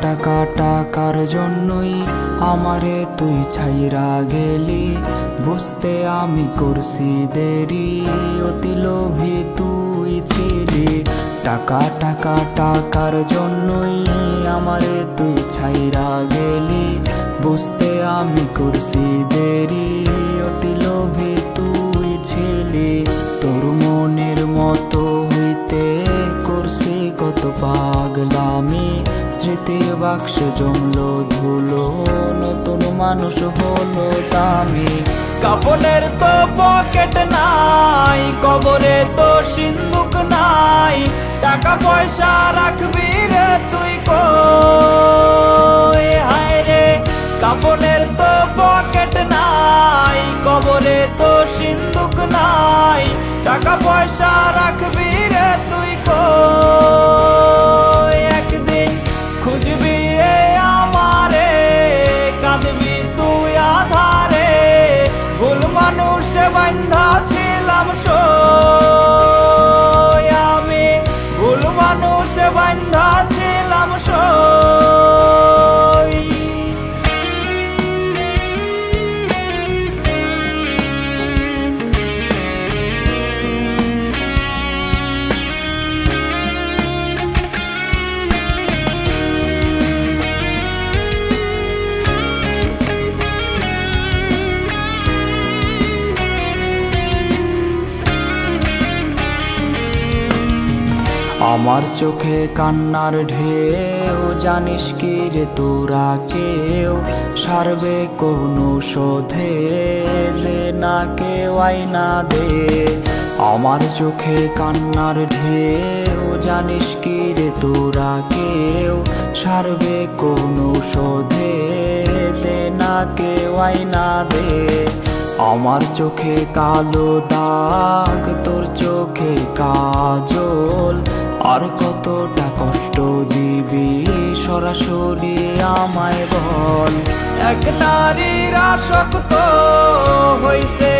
টাকা টাকার জন্যই আমারে তুই ছাইরা গেলি, বুঝতে আমি করছি দেরি, অতি লোভী তুই ছিলি। টাকা টাকা টাকার জন্যই আমারে তুই ছাইরা গেলি, বুঝতে আমি করছি দেরি, অতি লোভী তুই ছিলি। তোর মনের মতো হইতে করছি কত পাগলামি, স্মৃতির বাক্সে জমলো ধুলো, নতুন মানুষ হলো দামি। কাফনের তো পকেট নাই, কবরে তো সিন্দুক নাই, টাকা পয়সা রাখবি রে তুই কই? হায় রে, কাফনের তো পকেট নাই, কবরে তো সিন্দুক নাই, টাকা পয়সা রাখবি রে তুই কই? একদিন খুঁজবি আমারে, কাঁদবি তুই আধারে, ভুল মানুষে বান্ধা ছিলাম সই, আমি ভুল মানুষে বান্ধা ছিলাম সই। আমার চোখে কান্নার ঢেউ, জানিস কি রে তোরা কেউ সারবে কোনো শোধে, দে না কেউ আইনা দে। আমার চোখে কান্নার ঢেউ, জানিস কি রে তোরা কেউ সারবে কোনো শোধে, দে না কেউ আইনা দে। আমার চোখে কালো দাগ, তোর চোখে কাজল, আর কতটা কষ্ট দিবি সরাসরি আমায় বল। এক নারীর আসক্ত হইছে